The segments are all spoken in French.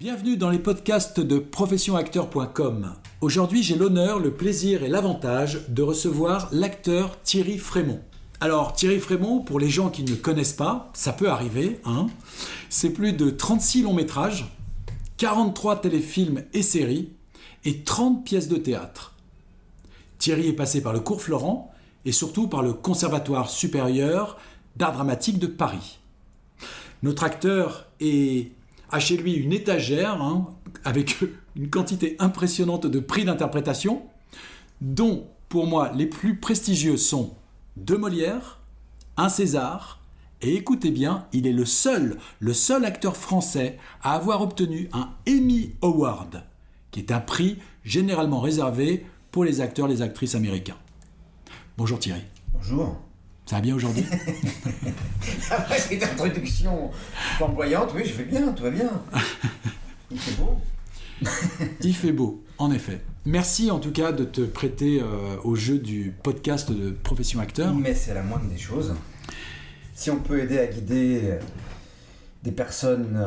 Bienvenue dans les podcasts de professionacteur.com. Aujourd'hui, j'ai l'honneur, le plaisir et l'avantage de recevoir l'acteur Thierry Frémont. Alors, Thierry Frémont, pour les gens qui ne le connaissent pas, ça peut arriver, c'est plus de 36 longs métrages, 43 téléfilms et séries et 30 pièces de théâtre. Thierry est passé par le Cours Florent et surtout par le Conservatoire supérieur d'art dramatique de Paris. Notre acteur a chez lui une étagère avec une quantité impressionnante de prix d'interprétation, dont, pour moi, les plus prestigieux sont 2 Molières, un César, et écoutez bien, il est le seul acteur français à avoir obtenu un Emmy Award, qui est un prix généralement réservé pour les acteurs et les actrices américains. Bonjour Thierry. Bonjour. Ça va bien aujourd'hui? Après cette introduction flamboyante, oui, je vais bien, tout va bien. Il fait beau. Il fait beau, en effet. Merci en tout cas de te prêter au jeu du podcast de Profession Acteur. Mais c'est la moindre des choses. Si on peut aider à guider des personnes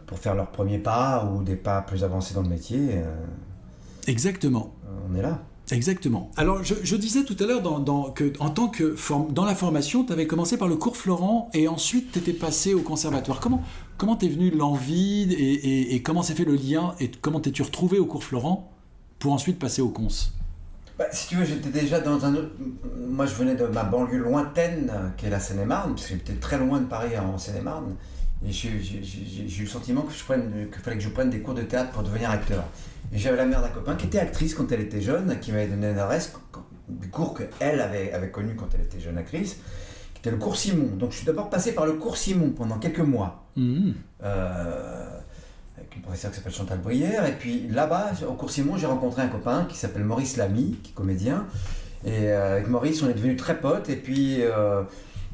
pour faire leurs premiers pas ou des pas plus avancés dans le métier, Exactement. On est là. Exactement. Alors, je disais tout à l'heure dans la formation, tu avais commencé par le Cours Florent et ensuite tu étais passé au conservatoire. Comment t'es venu l'envie et comment s'est fait le lien et comment t'es-tu retrouvé au Cours Florent pour ensuite passer au Cons? Si tu veux, j'étais déjà dans un autre... Moi, je venais de ma banlieue lointaine, qui est la Seine-et-Marne, parce que j'étais très loin de Paris en Seine-et-Marne. Et j'ai eu le sentiment qu'il fallait que je prenne des cours de théâtre pour devenir acteur. Et j'avais la mère d'un copain qui était actrice quand elle était jeune, qui m'avait donné l'adresse du cours qu'elle avait connu quand elle était jeune actrice, qui était le cours Simon. Donc je suis d'abord passé par le cours Simon pendant quelques mois, avec une professeure qui s'appelle Chantal Brière. Et puis là-bas, au cours Simon, j'ai rencontré un copain qui s'appelle Maurice Lamy, qui est comédien. Et avec Maurice, on est devenus très potes. Et puis,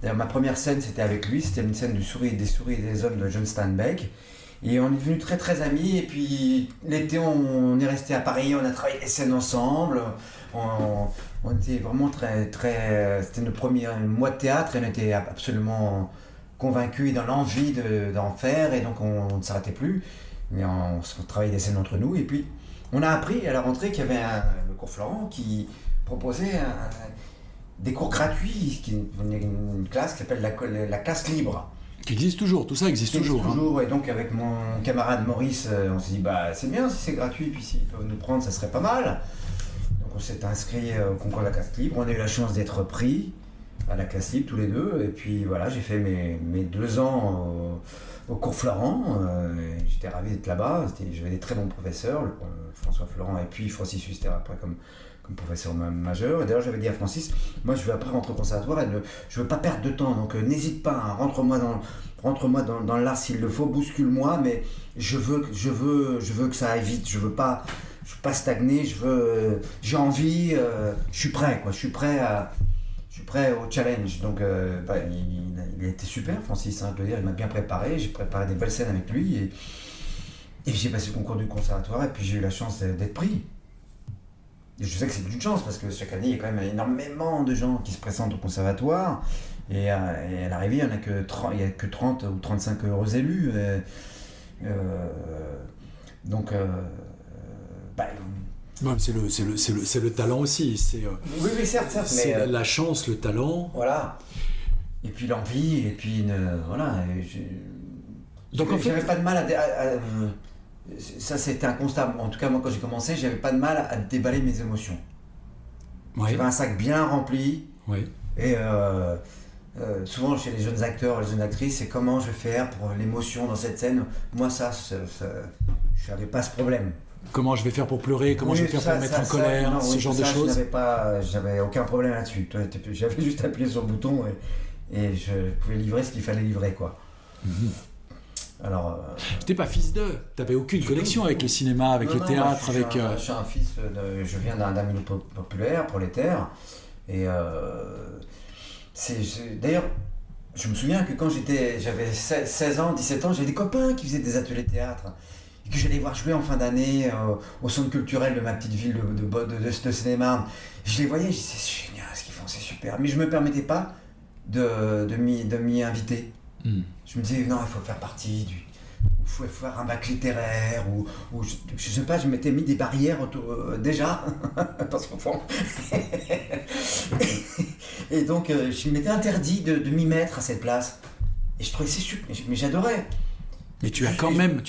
d'ailleurs, ma première scène, c'était avec lui. C'était une scène des souris et des hommes de John Steinbeck. Et on est devenus très très amis, et puis l'été on est resté à Paris, on a travaillé les scènes ensemble, on était vraiment c'était notre premier mois de théâtre et on était absolument convaincus et dans l'envie d'en faire, et donc on ne s'arrêtait plus, mais on travaillait des scènes entre nous, et puis on a appris à la rentrée qu'il y avait le Cours Florent qui proposait des cours gratuits, une classe qui s'appelle la classe libre. Qui existe toujours, tout ça existe toujours. Et donc avec mon camarade Maurice, on s'est dit c'est bien si c'est gratuit, puis s'ils peuvent nous prendre, ça serait pas mal. Donc on s'est inscrit au concours de la classe libre, on a eu la chance d'être pris à la classe libre tous les deux, et puis voilà, j'ai fait mes 2 ans au Cours Florent, j'étais ravi d'être là-bas, j'avais des très bons professeurs, François Florent et puis Francis Huster après comme professeur majeur. Et d'ailleurs j'avais dit à Francis, moi je veux après rentrer au conservatoire et je veux pas perdre de temps, donc n'hésite pas, rentre-moi dans l'art s'il le faut, bouscule-moi, mais je veux que ça aille vite, je veux pas stagner, j'ai envie, je suis prêt au challenge. Donc il a été super, Francis, je veux dire, il m'a bien préparé, j'ai préparé des belles scènes avec lui, et j'ai passé le concours du conservatoire, et puis j'ai eu la chance d'être pris. Et je sais que c'est une chance parce que chaque année il y a quand même énormément de gens qui se présentent au conservatoire, et à l'arrivée il n'y a que 30 ou 35 heureux élus. C'est le talent aussi. Oui, certes. C'est mais la chance, le talent. Voilà. Et puis l'envie, et puis voilà. Donc en fait, j'avais pas de mal à ça c'était un constat. En tout cas, moi quand j'ai commencé, j'avais pas de mal à déballer mes émotions. Ouais. J'avais un sac bien rempli. Ouais. Et souvent chez les jeunes acteurs, les jeunes actrices, c'est comment je vais faire pour l'émotion dans cette scène. Moi je n'avais pas ce problème. Comment je vais faire pour pleurer, comment je vais faire pour me mettre en colère, ce genre de choses. J'avais aucun problème là-dessus. J'avais juste appuyé sur le bouton et je pouvais livrer ce qu'il fallait livrer, quoi. Alors, t'es pas fils d'eux, t'avais aucune connexion avec le cinéma, avec le théâtre, je suis un fils je viens d'un milieu populaire, prolétaire, et d'ailleurs, je me souviens que quand j'avais 16 ans, 17 ans, j'avais des copains qui faisaient des ateliers de théâtre, et que j'allais voir jouer en fin d'année au centre culturel de ma petite ville de Seine-et-Marne. Je les voyais, je disais c'est génial ce qu'ils font, c'est super, mais je me permettais pas de m'y inviter. Je me disais non, il faut faire partie faut faire un bac littéraire, ou je sais pas, je m'étais mis des barrières déjà, parce qu'au fond. Et donc, je m'étais interdit de m'y mettre à cette place. Et je trouvais c'est super, mais j'adorais. Mais tu as quand même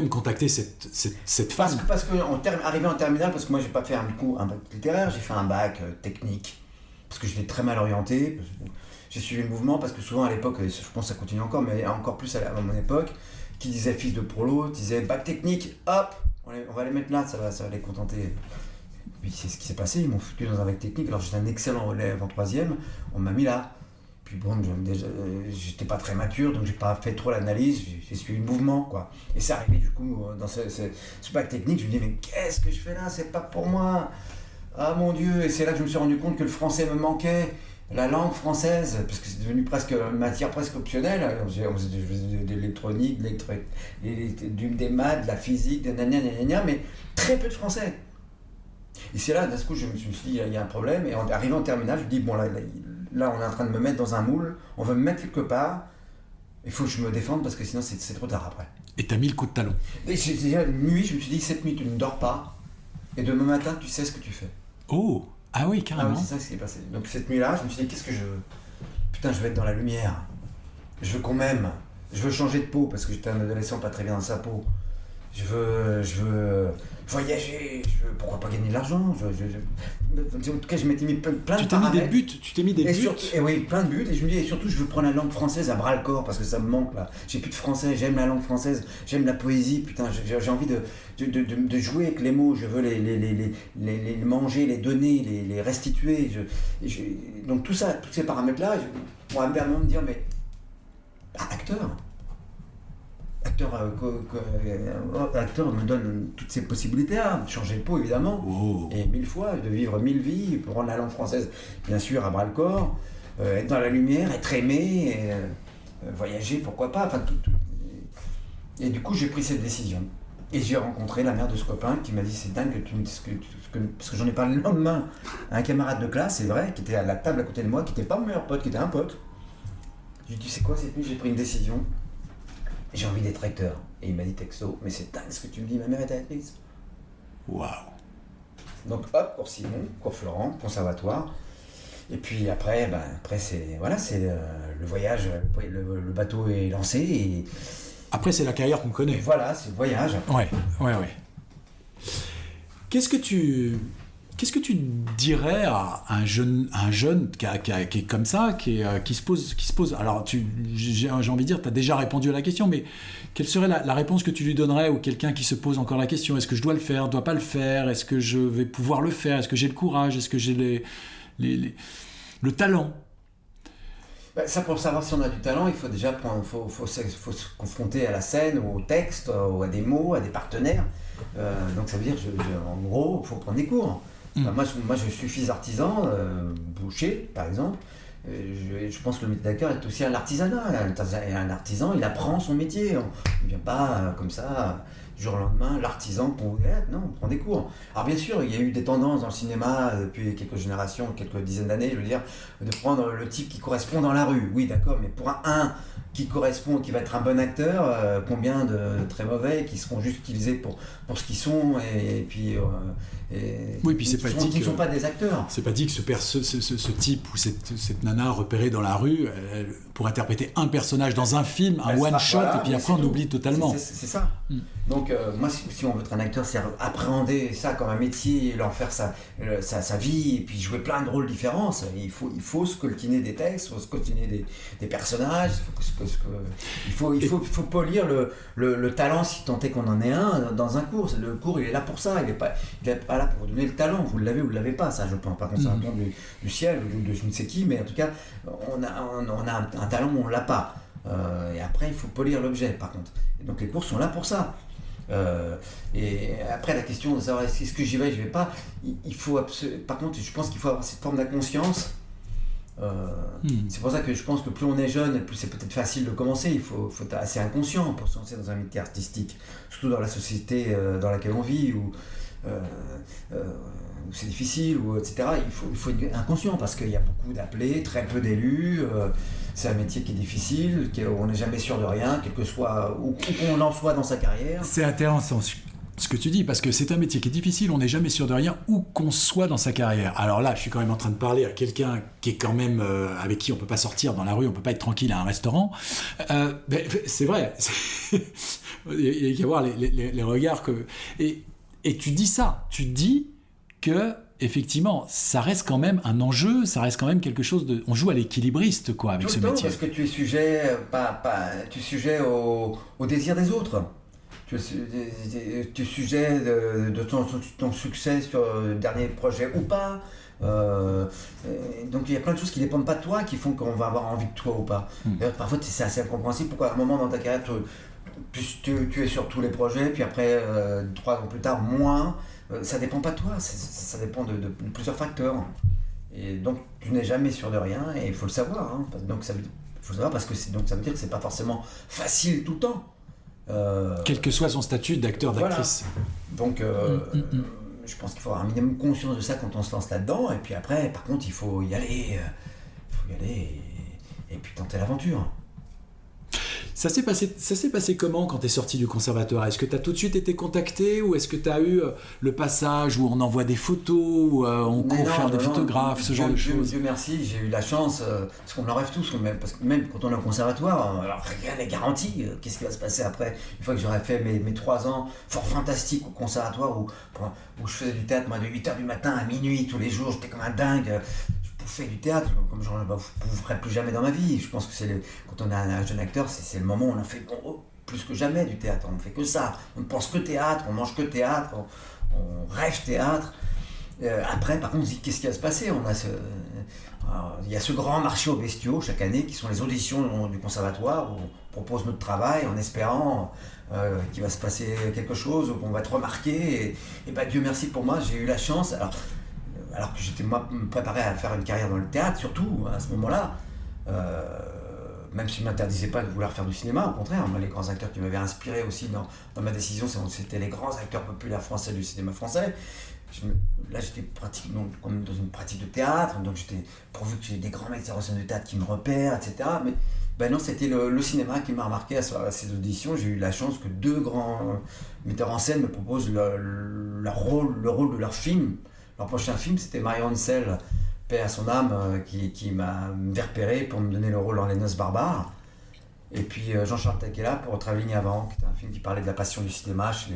contacté cette femme. Parce que arrivé en terminale, parce que moi j'ai pas fait un bac littéraire, j'ai fait un bac technique. Parce que j'étais très mal orienté. J'ai suivi le mouvement parce que souvent à l'époque, je pense que ça continue encore, mais encore plus à mon époque, qui disait fils de prolo, disait bac technique, hop, on va les mettre là, ça va les contenter. Et puis c'est ce qui s'est passé, ils m'ont foutu dans un bac technique, alors j'étais un excellent élève en 3e, on m'a mis là. Puis bon, j'étais pas très mature, donc j'ai pas fait trop l'analyse, j'ai suivi le mouvement, quoi. Et c'est arrivé du coup, dans ce bac technique, je me dis, mais qu'est-ce que je fais là, c'est pas pour moi. Ah mon Dieu, et c'est là que je me suis rendu compte que le français me manquait. La langue française, parce que c'est devenu presque une matière presque optionnelle. On faisait de l'électronique, des maths, de la physique, des gna, mais très peu de français. Et c'est là, d'un coup, je me suis dit, il y a un problème. Et arrivé en terminale, je me dis, bon, là, on est en train de me mettre dans un moule, on va me mettre quelque part, il faut que je me défende parce que sinon, c'est trop tard après. Et t'as mis le coup de talon. Et déjà, une nuit, je me suis dit, cette nuit, tu ne dors pas, et demain matin, tu sais ce que tu fais. Oh! Ah oui, carrément. Ah oui, c'est ça ce qui est passé. Donc cette nuit-là, je me suis dit, qu'est-ce que je veux ? Putain, je veux être dans la lumière. Je veux qu'on m'aime. Je veux changer de peau, parce que j'étais un adolescent pas très bien dans sa peau. Je veux voyager. Pourquoi pas gagner de l'argent ? En tout cas, je m'étais mis plein de paramètres. Tu t'es mis des buts. Et oui, plein de buts. Et je me dis, et surtout, je veux prendre la langue française à bras-le-corps, parce que ça me manque là. J'ai plus de français, j'aime la langue française, j'aime la poésie. Putain, j'ai envie de jouer avec les mots. Je veux les manger, les donner, les restituer. Donc tout ça, tous ces paramètres-là, on va me dire, mais acteur me donne toutes ces possibilités-là, de changer de peau évidemment, et 1000 fois, de vivre 1000 vies, pour rendre la langue française bien sûr à bras-le-corps, être dans la lumière, être aimé, voyager, pourquoi pas, enfin tout. Et du coup j'ai pris cette décision. Et j'ai rencontré la mère de ce copain qui m'a dit, c'est dingue que tu me dises parce que j'en ai parlé le lendemain à un camarade de classe, c'est vrai, qui était à la table à côté de moi, qui n'était pas mon meilleur pote, qui était un pote. Je lui ai dit, c'est quoi cette nuit, j'ai pris une décision. J'ai envie d'être acteur. Et il m'a dit texto, mais c'est dingue ce que tu me dis, ma mère est actrice. Waouh. Donc hop, cours Simon, cours Florent, conservatoire. Et puis après c'est le voyage, le bateau est lancé. Et après c'est la carrière qu'on connaît. Et voilà, c'est le voyage. Ouais. Qu'est-ce que tu dirais à un jeune qui est comme ça, qui se pose. Alors, j'ai envie de dire, tu as déjà répondu à la question, mais quelle serait la réponse que tu lui donnerais, ou quelqu'un qui se pose encore la question ? Est-ce que je dois le faire, dois pas le faire ? Est-ce que je vais pouvoir le faire ? Est-ce que j'ai le courage ? Est-ce que j'ai le talent ? Ça, pour savoir si on a du talent, il faut déjà faut se confronter à la scène, au texte, ou à des mots, à des partenaires. Donc ça veut dire, en gros, il faut prendre des cours. Enfin, moi, je suis fils d'artisan, boucher, par exemple. Je pense que le métier d'acteur est aussi un artisanat. Un artisan, il apprend son métier. On ne vient pas comme ça, du jour au lendemain, l'artisan pour être. Non, on prend des cours. Alors bien sûr, il y a eu des tendances dans le cinéma depuis quelques générations, quelques dizaines d'années, je veux dire, de prendre le type qui correspond dans la rue. Oui, d'accord, mais pour un qui correspond, qui va être un bon acteur, combien de très mauvais qui seront juste utilisés pour ce qu'ils sont, et puis oui, puis c'est pas dit qui ne sont pas des acteurs. C'est pas dit que ce type ou cette nana repérée dans la rue, pour interpréter un personnage dans un film, un one-shot, et puis après on oublie totalement. C'est ça. Donc moi, si on veut être un acteur, c'est appréhender ça comme un métier, leur faire sa vie, et puis jouer plein de rôles différents. Il faut scoltiner des textes, il faut scoltiner des personnages, il faut polir le talent, si tant est qu'on en ait un, dans un cours. Le cours, il est là pour ça, il n'est pas là pour vous donner le talent. Vous l'avez ou vous ne l'avez pas, ça je pense. Par contre, c'est un don du ciel ou de je ne sais qui, mais en tout cas, on a un talent ou on ne l'a pas. Et après, il faut polir l'objet, par contre. Et donc les cours sont là pour ça. Et après, la question de savoir est-ce que j'y vais, je vais pas, il faut par contre, je pense qu'il faut avoir cette forme d'inconscience. C'est pour ça que je pense que plus on est jeune, plus c'est peut-être facile de commencer. Il faut être assez inconscient pour se lancer dans un métier artistique, surtout dans la société dans laquelle on vit, où où c'est difficile, etc. Il faut être inconscient parce qu'il y a beaucoup d'appelés, très peu d'élus. C'est un métier qui est difficile, on n'est jamais sûr de rien, quel que soit où qu'on en soit dans sa carrière. C'est intéressant ce que tu dis, parce que c'est un métier qui est difficile, on n'est jamais sûr de rien, où qu'on soit dans sa carrière. Alors là, je suis quand même en train de parler à quelqu'un qui est quand même avec qui on ne peut pas sortir dans la rue, on ne peut pas être tranquille à un restaurant. Mais c'est vrai, il y a voir les regards que... Et tu dis ça, tu dis que effectivement, ça reste quand même un enjeu, ça reste quand même quelque chose de... On joue à l'équilibriste, quoi, avec ce métier. Parce que tu es sujet, tu es sujet au désir des autres. Tu es sujet de ton succès sur le dernier projet ou pas. Donc il y a plein de choses qui ne dépendent pas de toi, qui font qu'on va avoir envie de toi ou pas. D'ailleurs, parfois, c'est assez incompréhensible pourquoi à un moment dans ta carrière, tu es sur tous les projets, puis après, 3 ans plus tard, moins. Ça dépend pas de toi, ça dépend de plusieurs facteurs. Et donc tu n'es jamais sûr de rien et il faut le savoir. Hein. Donc faut le savoir parce que ça veut dire que c'est pas forcément facile tout le temps. Quel que soit son statut d'acteur, d'actrice. Voilà. Donc je pense qu'il faut avoir un minimum conscience de ça quand on se lance là-dedans. Et puis après, par contre, il faut y aller, et puis tenter l'aventure. Ça s'est passé comment quand tu es sorti du conservatoire ? Est-ce que tu as tout de suite été contacté ou est-ce que tu as eu le passage où on envoie des photos, où on court faire des photographes, ce genre de choses ? Dieu merci, j'ai eu la chance, parce qu'on en rêve tous, parce que même quand on est au conservatoire, alors rien n'est garanti. Qu'est-ce qui va se passer après ? Une fois que j'aurai fait mes 3 ans fort fantastiques au conservatoire, où je faisais du théâtre moi, de 8h du matin à minuit tous les jours, j'étais comme un dingue. Fait du théâtre, comme je ne le ferai plus jamais dans ma vie. Je pense que quand on est un jeune acteur, c'est le moment où on en fait plus que jamais du théâtre. On ne fait que ça. On ne pense que théâtre, on mange que théâtre, on rêve théâtre. Après, par contre, qu'est-ce qui va se passer ? Il y a ce grand marché aux bestiaux chaque année qui sont les auditions du conservatoire où on propose notre travail en espérant qu'il va se passer quelque chose, qu'on va être remarqué. Et Dieu merci pour moi, j'ai eu la chance. Alors que j'étais moi préparé à faire une carrière dans le théâtre, surtout à ce moment-là, même si je ne m'interdisais pas de vouloir faire du cinéma, au contraire, moi, les grands acteurs qui m'avaient inspiré aussi dans ma décision, c'était les grands acteurs populaires français du cinéma français. Là, j'étais pratiquement comme dans une pratique de théâtre, donc j'étais pourvu que j'ai des grands metteurs en scène de théâtre qui me repèrent, etc. Mais non, c'était le cinéma qui m'a remarqué à ces auditions. J'ai eu la chance que 2 grands metteurs en scène me proposent le rôle de leur film. Leur prochain film, c'était Marion Ansel, paix à son âme, qui m'a repéré pour me donner le rôle dans Les Noces barbares. Et puis Jean-Charles Taquella pour Travelling Avant, qui était un film qui parlait de la passion du cinéma chez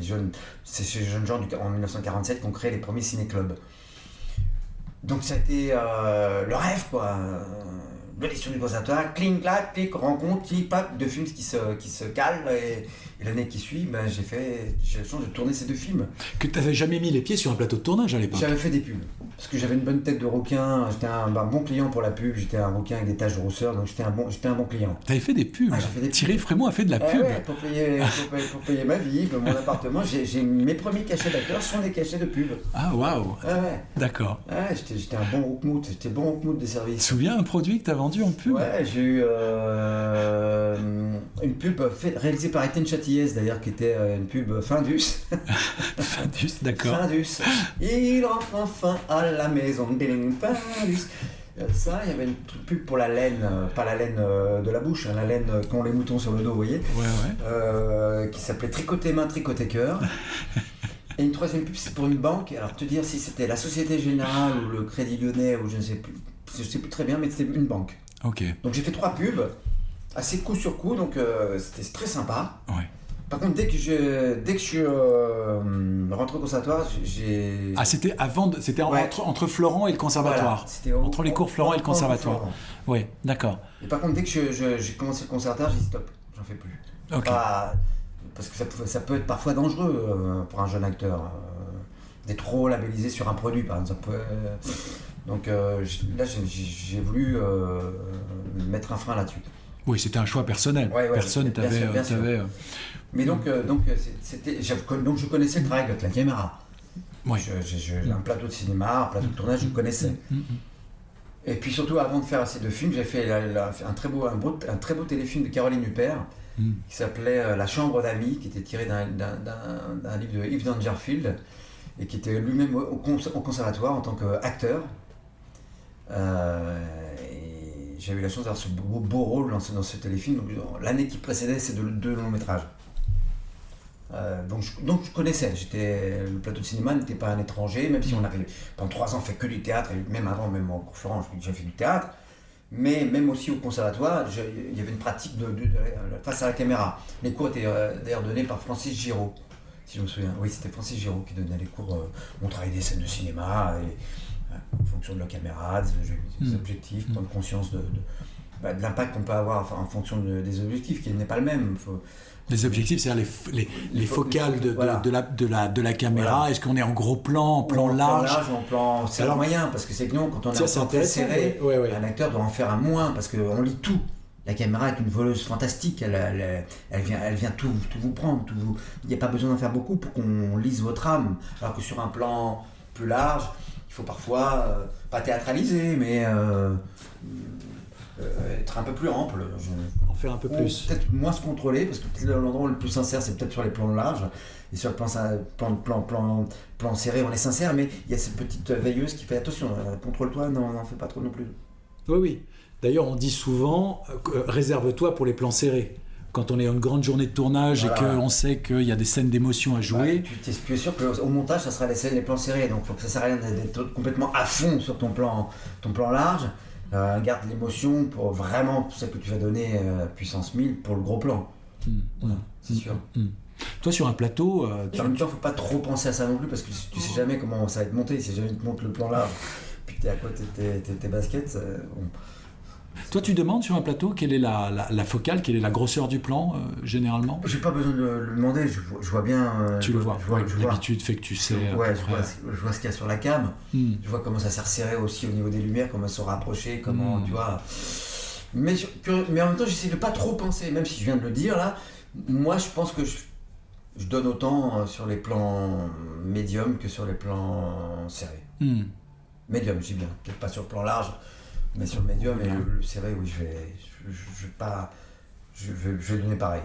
ces jeunes gens en 1947 qui ont créé les premiers ciné-clubs. Donc ça a été le rêve, quoi. L'audition du conservatoire, cling, clac, clic, rencontre, clic, pac, 2 films qui se calent. Et l'année qui suit, j'ai la chance de tourner ces 2 films. Que tu n'avais jamais mis les pieds sur un plateau de tournage à l'époque ? J'avais fait des pubs, parce que j'avais une bonne tête de requin, j'étais un bon client pour la pub, j'étais un requin avec des taches de rousseur, donc j'étais un bon client. Tu avais fait des pubs, j'ai fait des Thierry Frémont a fait de la pub. Ouais, pour payer ma vie, mon appartement, mes premiers cachets d'acteurs sont des cachets de pub. Ah waouh, ouais. D'accord. Ouais, j'étais un bon roukmout, des services. Tu te souviens un produit que tu as vendu en pub ? Ouais, j'ai eu une pub réalisée par Étienne Châtillaise d'ailleurs, qui était une pub Findus. Findus, d'accord. Findus. Il rentre enfin à la maison. Findus. Ça, il y avait une pub pour la laine, pas la laine de la bouche, la laine qu'ont les moutons sur le dos, vous voyez, qui s'appelait Tricoter main, tricoter cœur. Et une 3e pub, c'est pour une banque. Alors, te dire si c'était la Société Générale ou le Crédit Lyonnais ou je ne sais plus très bien, mais c'était une banque. Ok. Donc j'ai fait 3 pubs, assez coup sur coup, donc c'était très sympa. Ouais. Par contre, dès que je suis rentré au conservatoire, j'ai... Ah, c'était entre Florent et le conservatoire. Voilà, c'était entre les cours Florent et le conservatoire. Oui, d'accord. Et par contre, dès que j'ai commencé le conservatoire, j'ai dit stop, j'en fais plus. Ok. Parce que ça peut être parfois dangereux pour un jeune acteur, d'être trop labellisé sur un produit, par exemple. Donc là, j'ai voulu mettre un frein là-dessus. Oui, c'était un choix personnel. Personne t'avait... Mais donc je connaissais le travail avec la caméra. Oui. J'ai un plateau de cinéma, un plateau de tournage, je connaissais. Et puis surtout, avant de faire ces 2 films, j'ai fait un très beau téléfilm de Caroline Huppert qui s'appelait La Chambre d'amis, qui était tiré d'un livre de Yves Dangerfield, et qui était lui-même au conservatoire en tant qu'acteur. Et j'ai eu la chance d'avoir ce beau rôle dans ce téléfilm. Donc, l'année qui précédait ces deux longs métrages. Donc je connaissais, le plateau de cinéma n'était pas un étranger, même si on avait pendant 3 ans fait que du théâtre, et même avant, même en cours Florent, j'ai fait du théâtre, mais même aussi au conservatoire, il y avait une pratique face à la caméra. Les cours étaient d'ailleurs donnés par Francis Giraud, si je me souviens. Oui, c'était Francis Giraud qui donnait les cours. On travaillait des scènes de cinéma, et, en fonction de la caméra, des objectifs, prendre conscience de l'impact qu'on peut avoir en fonction des objectifs, qui n'est pas le même. Les objectifs, c'est-à-dire les focales de la caméra. Voilà. Est-ce qu'on est en gros plan, en plan large, en plan serré moyen, parce que c'est que non, quand on est en plan très serré, un acteur doit en faire un moins, parce qu'on lit tout. La caméra est une voleuse fantastique, elle vient tout vous prendre. Il n'y a pas besoin d'en faire beaucoup pour qu'on lise votre âme. Alors que sur un plan plus large, il faut parfois, pas théâtraliser, mais être un peu plus ample. En faire un peu plus. Peut-être moins se contrôler, parce que l'endroit le plus sincère, c'est peut-être sur les plans larges. Et sur le plan serré, on est sincère, mais il y a cette petite veilleuse qui fait attention, contrôle-toi, n'en fais pas trop non plus. Oui. D'ailleurs, on dit souvent, réserve-toi pour les plans serrés. Quand on est en une grande journée de tournage et qu'on sait qu'il y a des scènes d'émotion à jouer. Tu es sûr qu'au montage, ça sera les plans serrés. Donc ça ne sert à rien d'être complètement à fond sur ton plan large. Garde l'émotion pour celle que tu vas donner puissance 1000 pour le gros plan. C'est sûr. Toi, sur un plateau... En même temps, il ne faut pas trop penser à ça non plus, parce que tu ne sais jamais comment ça va être monté. Si jamais tu te montes le plan large, puis que tu es à côté de tes baskets... Toi, tu demandes sur un plateau quelle est la focale, quelle est la grosseur du plan, généralement ? J'ai pas besoin de le demander, je vois bien. Tu le vois, l'habitude fait que tu sais. Je vois ce qu'il y a sur la cam, je vois comment ça s'est resserré aussi au niveau des lumières, comment elles sont rapprochées, comment, tu vois. Mais en même temps, j'essaie de pas trop penser, même si je viens de le dire là. Moi, je pense que je donne autant sur les plans médiums que sur les plans serrés. Médium, je dis bien, peut-être pas sur le plan large. Mais sur le médium et le serré, oui, je vais donner pareil.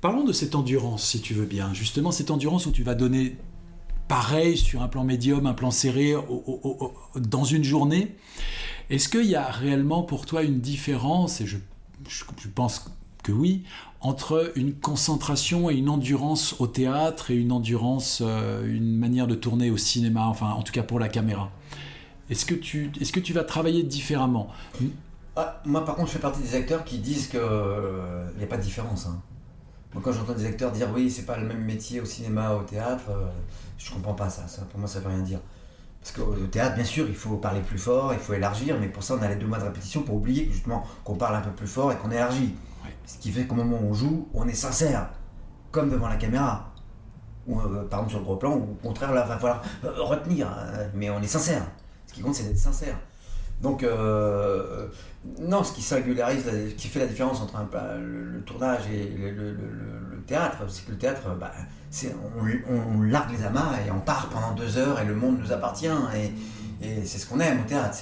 Parlons de cette endurance, si tu veux bien. Justement, cette endurance où tu vas donner pareil sur un plan médium, un plan serré, dans une journée. Est-ce qu'il y a réellement pour toi une différence, et je pense que oui, entre une concentration et une endurance au théâtre et une endurance, une manière de tourner au cinéma, enfin en tout cas pour la caméra ? Est-ce que tu vas travailler différemment ? Moi, par contre, je fais partie des acteurs qui disent qu'il n'y a pas de différence. Moi, quand j'entends des acteurs dire oui, c'est pas le même métier au cinéma, au théâtre, je comprends pas ça. Pour moi, ça veut rien dire. Parce qu'au théâtre, bien sûr, il faut parler plus fort, il faut élargir, mais pour ça, on a les 2 mois de répétition pour oublier justement qu'on parle un peu plus fort et qu'on élargit. Ouais. Ce qui fait qu'au moment où on joue, on est sincère, comme devant la caméra. Ou par exemple sur le gros plan, ou au contraire, là, il va falloir retenir, mais on est sincère. Ce qui compte, c'est d'être sincère. Donc, non, ce qui singularise, ce qui fait la différence entre le tournage et le théâtre, c'est que le théâtre, on largue les amarres et on part pendant 2 heures et le monde nous appartient. Et c'est ce qu'on aime au théâtre.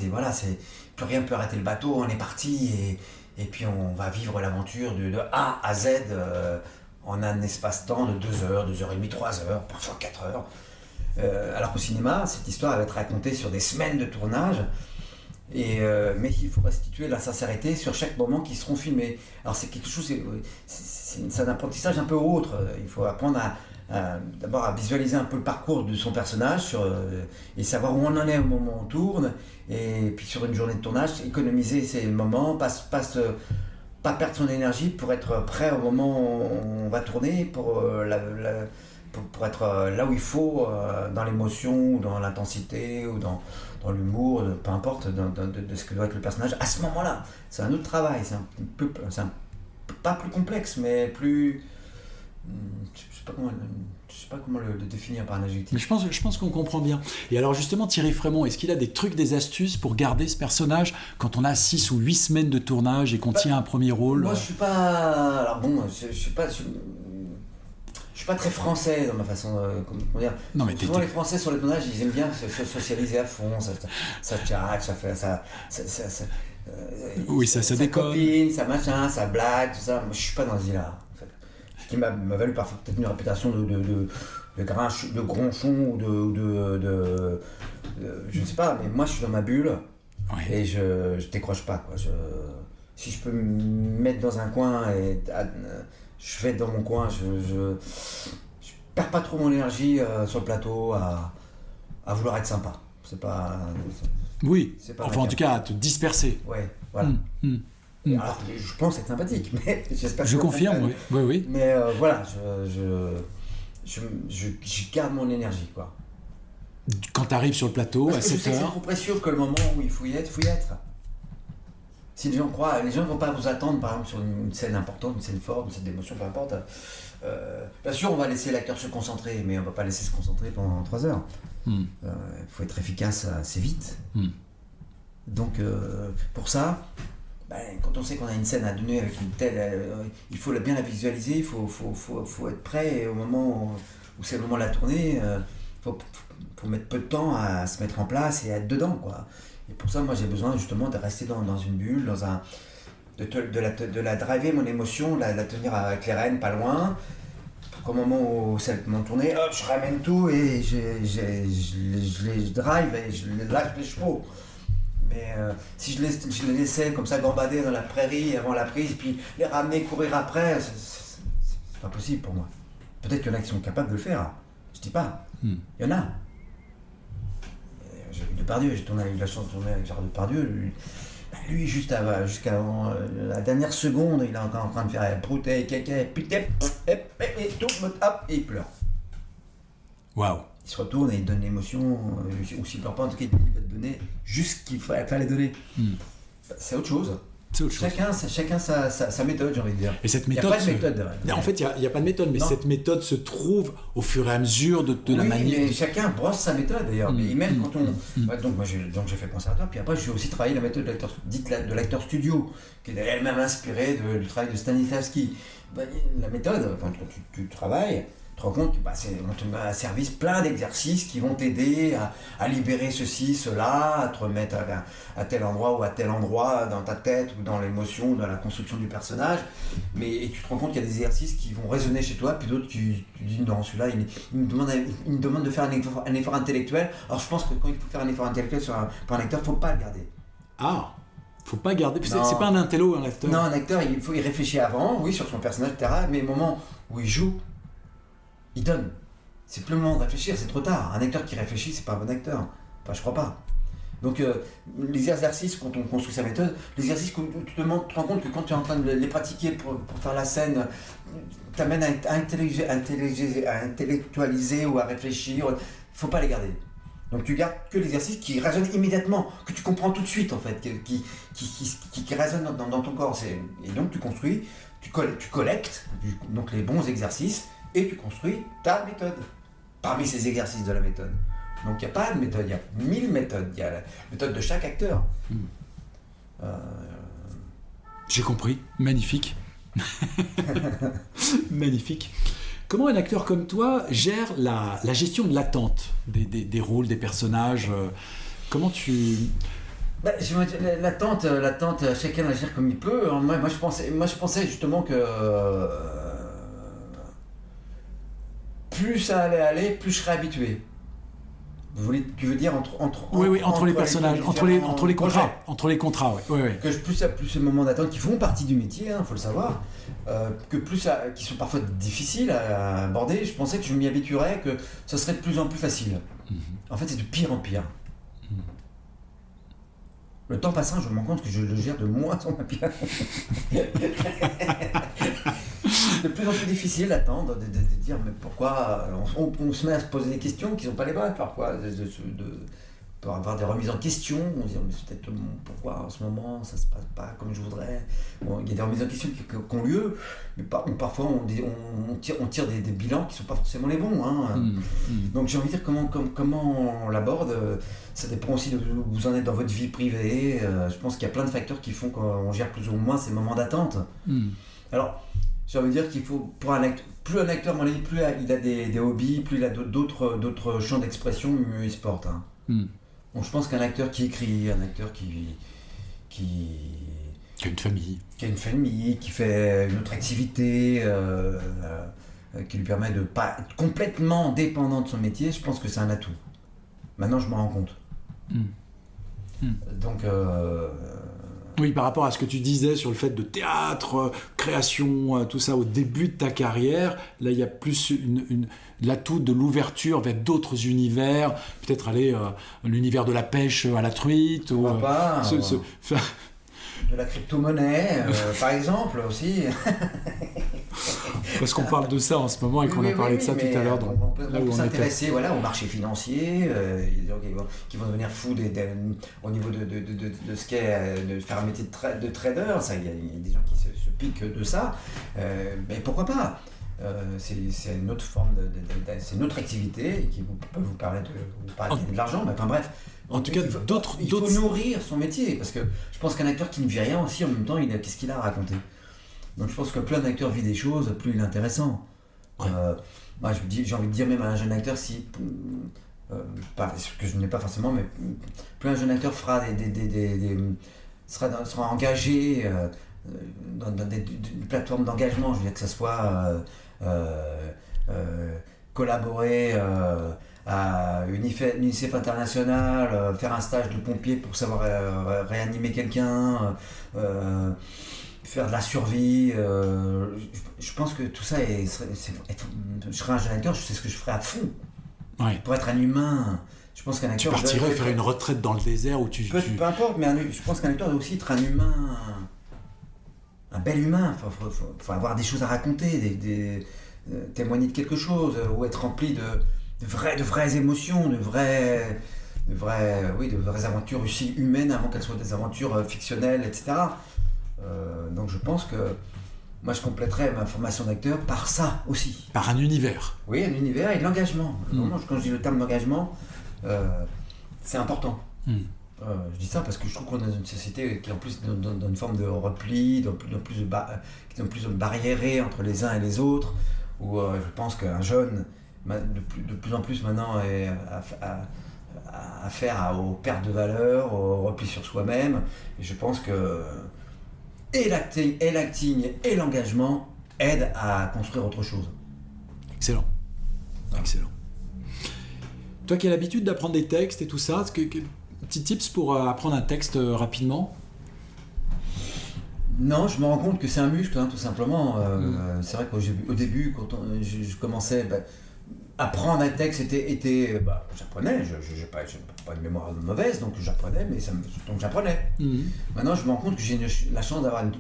Plus rien ne peut arrêter le bateau, on est parti et puis on va vivre l'aventure de A à Z en un espace-temps de 2 heures, 2 heures et demie, 3 heures, parfois 4 heures. Alors qu'au cinéma, cette histoire elle va être racontée sur des semaines de tournage, mais il faut restituer la sincérité sur chaque moment qui seront filmés. Alors c'est quelque chose, c'est un apprentissage un peu autre. Il faut apprendre d'abord à visualiser un peu le parcours de son personnage et savoir où on en est au moment où on tourne, et puis sur une journée de tournage, économiser ces moments, pas perdre son énergie pour être prêt au moment où on va tourner, pour être là où il faut, dans l'émotion, ou dans l'intensité, ou dans l'humour, peu importe, de ce que doit être le personnage à ce moment-là. C'est un autre travail, pas plus complexe, mais plus... Je sais pas comment le définir par un adjectif. Mais je pense qu'on comprend bien. Et alors justement, Thierry Frémont, est-ce qu'il a des trucs, des astuces pour garder ce personnage quand on a 6 ou 8 semaines de tournage et qu'on tient un premier rôle ? Moi, je suis pas... Alors bon, je suis pas très français dans ma façon de dire. Non, mais souvent les Français sur les tournages, ils aiment bien se socialiser à fond, ça tchatche, ça fait ça oui, ça déconne. Copine, ça machin, ça blague, tout ça. Moi, je suis pas dans ce là en fait. qui m'a valu parfois peut-être une réputation de gronchon ou je ne sais pas, mais moi je suis dans ma bulle et je décroche pas, quoi. Si je peux me mettre dans un coin et je vais dans mon coin, je perds pas trop mon énergie sur le plateau à vouloir être sympa. C'est pas. Oui, c'est pas enfin en tout cas à te disperser. Ouais, voilà. Alors, je pense être sympathique, mais j'espère que je confirme, oui. Mais voilà, je garde mon énergie, quoi. Quand tu arrives sur le plateau à 7 je sais que c'est heures. trop précieux que le moment où il faut y être, Si les gens croient, les gens ne vont pas vous attendre, par exemple, sur une scène importante, une scène forte, une scène d'émotion, peu importe. Bien sûr, on va laisser l'acteur se concentrer, mais on ne va pas laisser se concentrer pendant 3 heures. Il faut être efficace assez vite. Donc, pour ça, quand on sait qu'on a une scène à donner avec une telle... il faut bien la visualiser, il faut être prêt, et au moment où c'est le moment de la tournée, faut mettre peu de temps à se mettre en place et à être dedans, quoi. Et pour ça, moi, j'ai besoin justement de rester dans une bulle, de la driver, mon émotion, la tenir avec les rênes pas loin, pour qu'au moment où c'est le moment de tourner, hop, je ramène tout et je les drive et je les lâche les chevaux. Mais si je les laissais comme ça gambader dans la prairie avant la prise, puis les ramener, courir après, c'est pas possible pour moi. Peut-être qu'il y en a qui sont capables de le faire, je dis pas. Il y en a. J'ai vu Depardieu, j'ai eu la chance de tourner avec Gérard Depardieu. Lui jusqu'à la dernière seconde, il est encore en train de faire brouter, caca, putain, et tout, hop, et il pleure. Waouh. Il se retourne et il donne l'émotion, ou s'il pleure pas, en tout cas, il va te donner juste ce qu'il fallait donner. C'est autre chose. Chacun sa méthode, j'ai envie de dire. Et cette méthode, il n'y a pas de méthode. En fait, il n'y a pas de méthode, mais cette méthode se trouve au fur et à mesure de la manière. Mais chacun brosse sa méthode d'ailleurs. Mais même quand on. Donc, moi, j'ai fait conservatoire, puis après, j'ai aussi travaillé la méthode de l'acteur studio, qui est elle-même inspirée du travail de Stanislavski. La méthode, quand tu travailles, tu te rends compte qu'on te met à service plein d'exercices qui vont t'aider à libérer ceci, cela, à te remettre à tel endroit ou à tel endroit dans ta tête ou dans l'émotion, dans la construction du personnage. Et tu te rends compte qu'il y a des exercices qui vont résonner chez toi, puis d'autres tu dis non, celui-là il me demande de faire un effort intellectuel. Alors je pense que quand il faut faire un effort intellectuel pour un acteur, il ne faut pas le garder. Ah, faut pas garder. C'est pas un intello, un acteur. Non, un acteur, il réfléchit avant, oui, sur son personnage, etc. Mais au moment où il joue, il donne. C'est plus le moment de réfléchir, c'est trop tard. Un acteur qui réfléchit, c'est pas un bon acteur. Enfin, je crois pas. Donc, les exercices, quand on construit sa méthode, les exercices que tu te rends compte que quand tu es en train de les pratiquer pour faire la scène, t'amènent à intellectualiser ou à réfléchir, il faut pas les garder. Donc tu gardes que l'exercice qui résonne immédiatement, que tu comprends tout de suite en fait, qui résonne dans ton corps. Et donc tu construis, tu collectes donc les bons exercices et tu construis ta méthode parmi ces exercices de la méthode. Donc il n'y a pas de méthode, il y a 1000 méthodes, il y a la méthode de chaque acteur. J'ai compris, magnifique. Magnifique. Comment un acteur comme toi gère la gestion de l'attente des rôles, des personnages Comment tu... L'attente, chacun la gère comme il peut. Moi, je pensais justement que plus ça allait aller, plus je serais habitué. Tu veux dire entre les personnages, entre les contrats, oui. Que plus ce moment d'attente qui font partie du métier, faut le savoir, qui sont parfois difficiles à aborder, je pensais que je m'y habituerais, que ça serait de plus en plus facile. En fait, c'est de pire en pire. Le temps passant, je me rends compte que je le gère de moins en moins bien. C'est de plus en plus difficile d'attendre, de dire mais pourquoi on se met à se poser des questions qui ne sont pas les bonnes parfois, pour avoir des remises en question, on se dit mais c'est peut-être pourquoi en ce moment ça se passe pas comme je voudrais. Bon, il y a des remises en question qui ont lieu, mais parfois on tire des bilans qui ne sont pas forcément les bons. Donc j'ai envie de dire comment on l'aborde, ça dépend aussi de où vous en êtes dans votre vie privée. Je pense qu'il y a plein de facteurs qui font qu'on gère plus ou moins ces moments d'attente. Alors j'ai envie de dire qu'il faut, pour un acteur, plus un acteur, plus il a des hobbies, plus il a d'autres champs d'expression, mieux il se porte. Donc je pense qu'un acteur qui écrit, un acteur qui Qui a une famille. Qui a une famille, qui fait une autre activité, qui lui permet de ne pas être complètement dépendant de son métier, je pense que c'est un atout. Maintenant, je m'en rends compte. Donc... Oui, par rapport à ce que tu disais sur le fait de théâtre, création, tout ça au début de ta carrière, là il y a plus l'atout de l'ouverture vers d'autres univers, peut-être aller l'univers de la pêche à la truite, ou de la crypto-monnaie, par exemple aussi. Parce qu'on parle de ça en ce moment et qu'on a parlé de ça tout à l'heure. On peut s'intéresser au marché financier. Il y a des gens qui vont devenir fous au niveau de ce qu'est de faire un métier de trader. Il y a des gens qui se piquent de ça. Mais pourquoi pas? C'est une autre forme c'est une autre activité qui peut vous permettre de gagner de l'argent. Mais enfin bref. En tout cas, il faut nourrir son métier, parce que je pense qu'un acteur qui ne vit rien aussi, en même temps, qu'est-ce qu'il a à raconter? Donc je pense que plus un acteur vit des choses, plus il est intéressant. Ouais. Moi, j'ai envie de dire même à un jeune acteur, ce que je n'ai pas forcément, mais plus un jeune acteur fera sera engagé dans des plateformes d'engagement, je veux dire que ce soit collaborer à une UNICEF internationale, faire un stage de pompier pour savoir réanimer quelqu'un, faire de la survie. Je pense que tout ça je serais un jeune acteur, je sais ce que je ferais à fond. Ouais. Pour être un humain. Je pense qu'un acteur. Tu partirais faire une retraite dans le désert où peu importe, mais je pense qu'un acteur doit aussi être un humain. Un bel humain. Faut avoir des choses à raconter, témoigner de quelque chose, ou être rempli de vraies émotions, de vraies aventures aussi humaines avant qu'elles soient des aventures fictionnelles, etc. Donc je pense que moi je compléterais ma formation d'acteur par ça aussi. Par un univers. Oui, un univers et de l'engagement. Vraiment, quand je dis le terme d'engagement, c'est important. Je dis ça parce que je trouve qu'on est dans une société qui est en plus dans une forme de repli, qui est de plus barriérée entre les uns et les autres, où je pense qu'un jeune de plus en plus maintenant est affaire aux pertes de valeur, au repli sur soi-même. Et je pense que et l'acting et l'engagement aident à construire autre chose. Excellent. Excellent. Toi qui as l'habitude d'apprendre des textes et tout ça, petits tips pour apprendre un texte rapidement? Non, je me rends compte que c'est un muscle, tout simplement. C'est vrai qu'au début, quand je commençais, apprendre un texte, j'apprenais. Je n'ai pas une mémoire mauvaise, donc j'apprenais, donc j'apprenais. Maintenant, je me rends compte que j'ai la chance d'avoir une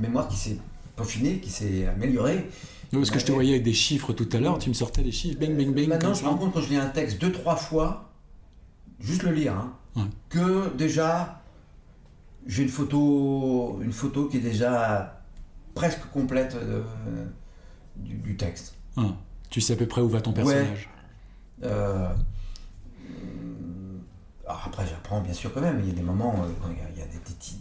mémoire qui s'est peaufinée, qui s'est améliorée. Parce que je te voyais avec des chiffres tout à l'heure, tu me sortais des chiffres, bang, bang, bang. Maintenant, je me rends compte quand je lis un texte 2-3 fois, juste le lire, que déjà, j'ai une photo qui est déjà presque complète du texte. Tu sais à peu près où va ton personnage. Ouais. Alors après, j'apprends bien sûr quand même. Il y a des moments quand il y a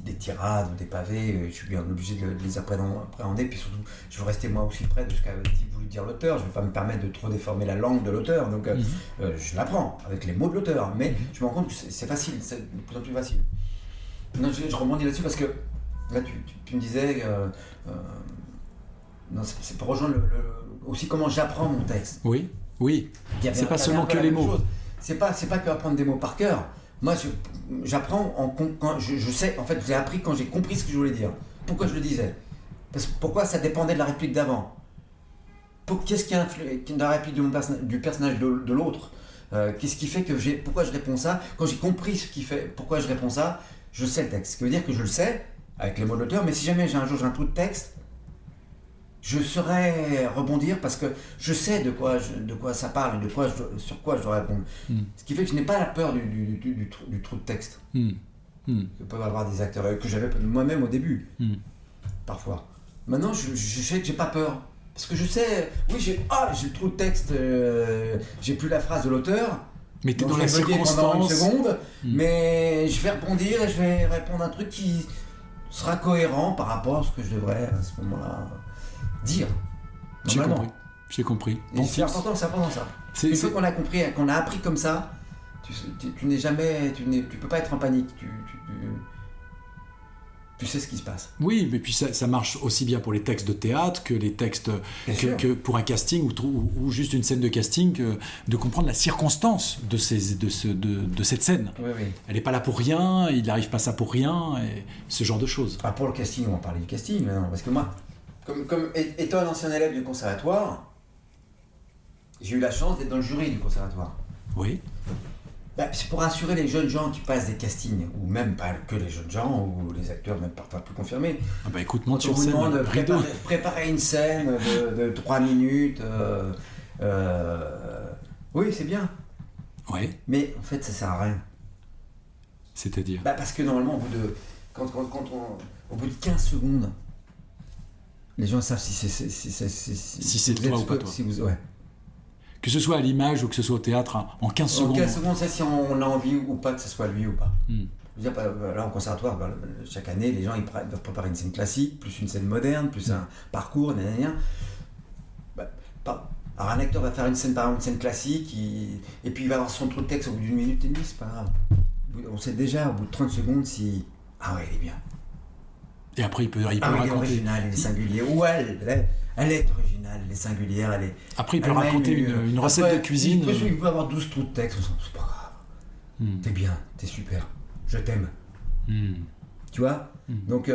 des tirades ou des pavés, je suis bien obligé de les appréhender. Puis surtout, je veux rester moi aussi près de ce qu'a voulu dire l'auteur. Je ne vais pas me permettre de trop déformer la langue de l'auteur. Donc je l'apprends avec les mots de l'auteur. Mais je me rends compte que c'est facile, c'est de plus en plus facile. Non, je rebondis là-dessus parce que là, tu me disais, c'est pour rejoindre aussi comment j'apprends mon texte. Oui. C'est pas seulement que les mots. C'est pas que apprendre des mots par cœur. Moi, j'apprends quand je sais. En fait, j'ai appris quand j'ai compris ce que je voulais dire. Pourquoi je le disais? Pourquoi ça dépendait de la réplique d'avant? Qu'est-ce qui influe dans la réplique du personnage de l'autre? Qu'est-ce qui fait pourquoi je réponds ça? Quand j'ai compris ce qui fait pourquoi je réponds ça, je sais le texte. Ce qui veut dire que je le sais avec les mots de l'auteur. Mais si jamais j'ai un trou de texte, je saurais rebondir parce que je sais de quoi ça parle et sur quoi je dois répondre. Ce qui fait que je n'ai pas la peur du trou de texte. Que peuvent avoir des acteurs, que j'avais moi-même au début, parfois. Maintenant, je sais que j'ai pas peur. Parce que je sais, oui, j'ai le trou de texte, j'ai plus la phrase de l'auteur. Mais tu es dans la circonstance. Pendant une seconde, mais je vais rebondir et je vais répondre un truc qui sera cohérent par rapport à ce que je devrais à ce moment-là dire. J'ai compris. C'est important ça. Une fois qu'on a compris, qu'on a appris comme ça, tu peux pas être en panique. tu sais ce qui se passe. Oui, mais puis ça marche aussi bien pour les textes de théâtre que les textes que pour un casting ou juste une scène de casting, de comprendre la circonstance de cette scène. Oui, oui. Elle n'est pas là pour rien, il n'arrive pas ça pour rien, et ce genre de choses. Ah, pour le casting, on va parler du casting maintenant, parce que moi, comme étant un ancien élève du conservatoire, j'ai eu la chance d'être dans le jury du conservatoire. Oui. C'est pour assurer les jeunes gens qui passent des castings, ou même pas que les jeunes gens, ou les acteurs même parfois plus confirmés. Ah bah écoute, monte On sur vous scène. demande de préparer une scène de 3 minutes. Oui, c'est bien. Oui. Mais en fait, ça sert à rien. C'est-à-dire Parce que normalement, au bout de 15 secondes, les gens savent si c'est toi ou pas toi. Ouais. Que ce soit à l'image ou que ce soit au théâtre, en 15 secondes. En 15 secondes, c'est si on a envie ou pas que ce soit lui ou pas. Mm. Je veux dire, là, en conservatoire, chaque année, les gens ils doivent préparer une scène classique, plus une scène moderne, plus un parcours, alors un acteur va faire une scène, par exemple, une scène classique, et puis il va avoir son trou de texte au bout d'une minute et demie, c'est pas grave. On sait déjà, au bout de 30 secondes, si... Ah ouais, il est bien. Et après, il peut raconter. Il est original, il est singulier. Ou elle est originale, elle est singulière, elle est... Après, il peut raconter une recette de cuisine. Il peut avoir 12 trous de texte, c'est pas grave. T'es bien, t'es super, je t'aime. Tu vois. Donc,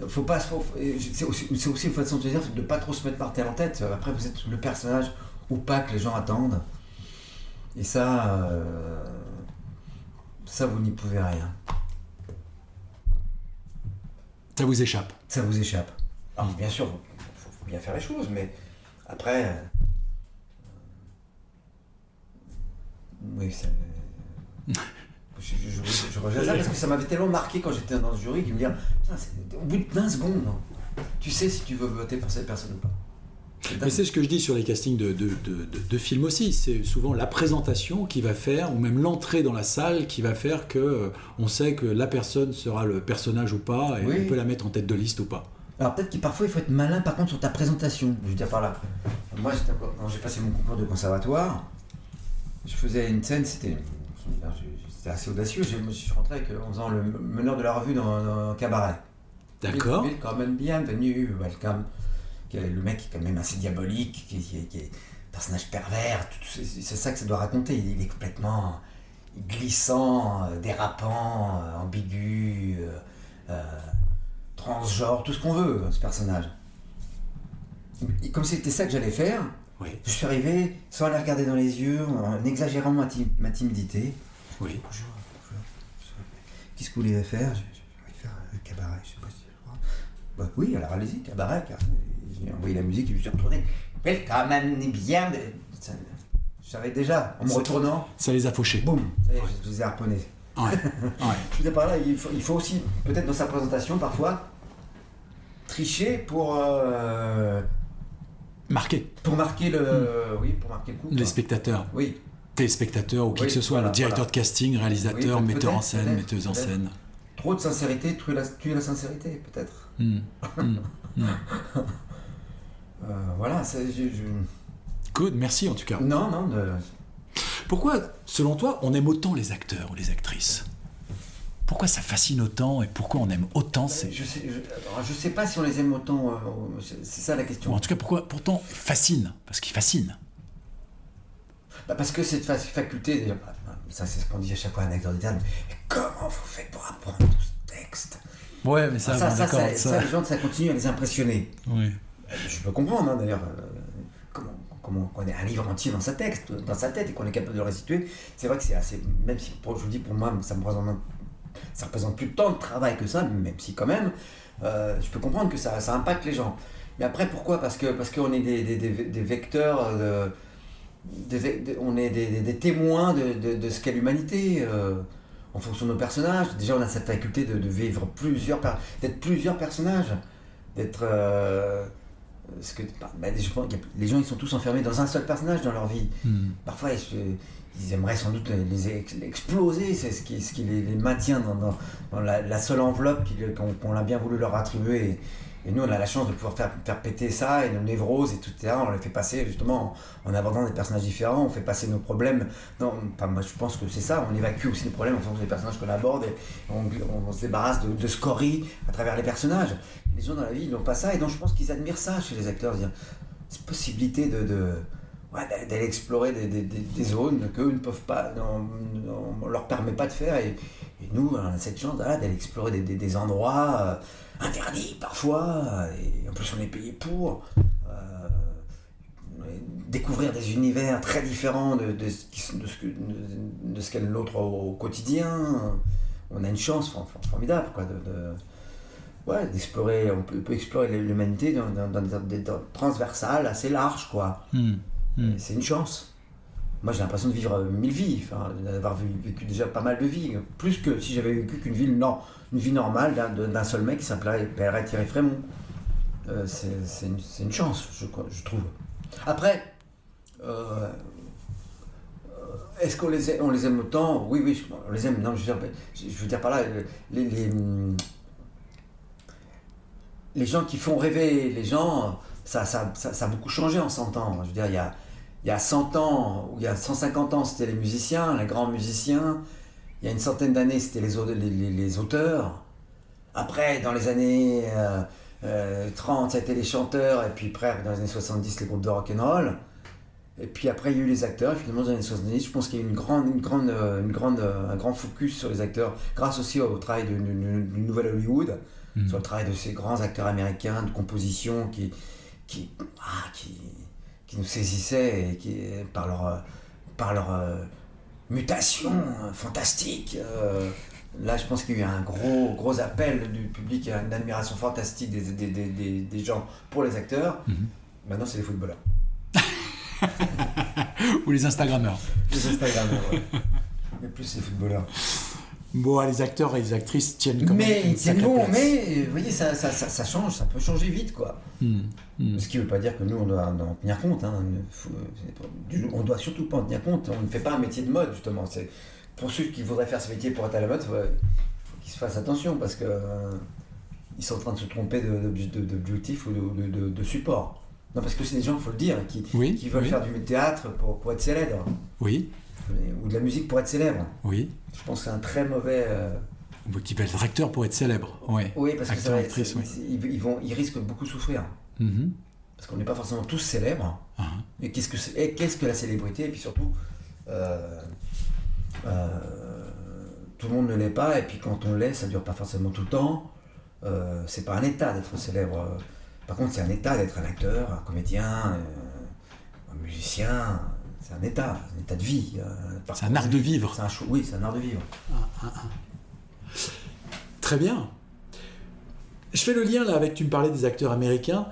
faut pas... c'est aussi une façon de se dire de pas trop se mettre par terre en tête. Après, vous êtes le personnage ou pas que les gens attendent. Et ça, vous n'y pouvez rien. Ça vous échappe. Ça vous échappe. Alors, bien sûr, faut bien faire les choses, mais après... oui, ça... Je rejette ça parce que ça m'avait tellement marqué quand j'étais dans ce jury de me dire, au bout de 20 secondes, tu sais si tu veux voter pour cette personne ou pas. Mais c'est ce que je dis sur les castings de films aussi, c'est souvent la présentation qui va faire, ou même l'entrée dans la salle qui va faire que on sait que la personne sera le personnage ou pas, et on peut la mettre en tête de liste ou pas. Alors peut-être qu'il parfois il faut être malin par contre sur ta présentation, je veux dire par là. Moi quand j'ai passé mon concours de conservatoire, je faisais une scène, c'était assez audacieux, je suis rentré en faisant le meneur de la revue dans un cabaret. D'accord. Welcome, bienvenue, welcome. Le mec est quand même assez diabolique, qui est un personnage pervers, c'est ça que ça doit raconter. Il est complètement glissant, dérapant, ambigu, transgenre, tout ce qu'on veut, ce personnage. Et comme c'était ça que j'allais faire, je suis arrivé sans aller regarder dans les yeux, en exagérant ma timidité. Oui. Bonjour. Qu'est-ce que vous voulez faire? J'ai envie de faire un cabaret, je sais pas si je crois. Oui, alors allez-y, cabaret. J'ai envoyé la musique et je me suis retourné. Welcome, bien. Je savais déjà, en me retournant. Ça les a fauchés. Boum, je les ai harponnés. Ouais. Je veux dire par là, il faut aussi, peut-être dans sa présentation, parfois, tricher pour marquer. Pour marquer pour marquer le coup. Les spectateurs. Oui. Téléspectateurs ou qui que ce soit, le directeur de casting, réalisateur, metteur en scène, metteuse en scène. Trop de sincérité, tuer la sincérité, peut-être. Voilà, Good, merci en tout cas. Non. Pourquoi, selon toi, on aime autant les acteurs ou les actrices? Pourquoi ça fascine autant et pourquoi on aime autant ces... Je sais pas si on les aime autant, c'est ça la question. Ou en tout cas, pourtant, fascine, parce qu'ils fascinent. Parce que cette faculté, ça c'est ce qu'on dit à chaque fois à un acteur de théâtre, mais comment vous faites pour apprendre tout ce texte? Ouais, mais ça, les gens, ça continue à les impressionner. Oui. Je peux comprendre, d'ailleurs, comment on a un livre entier dans sa tête et qu'on est capable de le restituer. C'est vrai que c'est assez, même si je vous dis pour moi, ça représente plus tant de travail que ça, même si quand même, je peux comprendre que ça impacte les gens. Mais après, pourquoi? Parce qu'on est des vecteurs, on est des témoins de ce qu'est l'humanité. En fonction de nos personnages, déjà on a cette faculté de vivre d'être plusieurs personnages, d'être... les gens ils sont tous enfermés dans un seul personnage dans leur vie. Parfois ils aimeraient sans doute les exploser, c'est ce qui les maintient dans la seule enveloppe qu'on a bien voulu leur attribuer Et nous, on a la chance de pouvoir faire péter ça et nos névroses et tout ça. On les fait passer justement en abordant des personnages différents. On fait passer nos problèmes. Non, moi, je pense que c'est ça. On évacue aussi les problèmes en fonction des personnages qu'on aborde et on se débarrasse de scories à travers les personnages. Les gens dans la vie, ils n'ont pas ça. Et donc, je pense qu'ils admirent ça chez les acteurs. Cette possibilité d'aller explorer des zones qu'eux ne peuvent pas, on ne leur permet pas de faire. Et nous, on a cette chance d'aller explorer des endroits interdits parfois, et en plus on est payé pour découvrir des univers très différents de ce qu'est l'autre au quotidien. On a une chance formidable d'explorer. On peut explorer l'humanité dans des transversales assez larges, quoi. C'est une chance. Moi, j'ai l'impression de vivre 1000 vies, d'avoir vécu déjà pas mal de vies, plus que si j'avais vécu qu'une vie normale d'un seul mec qui s'appellerait Thierry Frémont. C'est une chance, je trouve. Après, est-ce qu'on les aime autant ? Oui, on les aime. Non, je veux dire par là, les gens qui font rêver les gens, ça a beaucoup changé en 100 ans. Je veux dire, il y a 100 ans, ou il y a 150 ans, c'était les musiciens, les grands musiciens. Il y a une centaine d'années, c'était les auteurs. Après, dans les années 30, c'était les chanteurs. Et puis après, dans les années 70, les groupes de rock'n'roll. Et puis après, il y a eu les acteurs. Et finalement, dans les années 70, je pense qu'il y a eu un grand focus sur les acteurs, grâce aussi au travail du Nouvel Hollywood, sur le travail de ces grands acteurs américains de composition qui nous saisissaient et par leur mutation fantastique. Là, je pense qu'il y a eu un gros appel du public, une admiration fantastique des gens pour les acteurs. Maintenant, c'est les footballeurs. Ou les Instagrammeurs. Les Instagrammeurs, ouais. Mais plus les footballeurs. Bon, les acteurs et les actrices tiennent quand même. Mais ils tiennent bon, mais vous voyez, ça change, ça peut changer vite, quoi. Ce qui ne veut pas dire que nous, on doit en tenir compte. Hein. On doit surtout pas en tenir compte. On ne fait pas un métier de mode, justement. C'est, pour ceux qui voudraient faire ce métier pour être à la mode, il faut qu'ils se fassent attention, parce que ils sont en train de se tromper d'objectif ou de support. Non, parce que c'est des gens, il faut le dire, qui veulent faire du théâtre pour être célèbres. Oui. Ou de la musique pour être célèbre. Oui. Je pense que c'est un très mauvais... Qui veulent être acteurs pour être célèbres. Oui, parce acteurs, que actrices, ils risquent de beaucoup souffrir. Parce qu'on n'est pas forcément tous célèbres. Et qu'est-ce que la célébrité ? Et puis surtout, tout le monde ne l'est pas. Et puis quand on l'est, ça ne dure pas forcément tout le temps. C'est pas un état d'être célèbre. Par contre, c'est un état d'être un acteur, un comédien, un musicien. C'est un état de vie. C'est un art de vivre. Oui, c'est un art de vivre. Très bien. Je fais le lien là avec, tu me parlais des acteurs américains.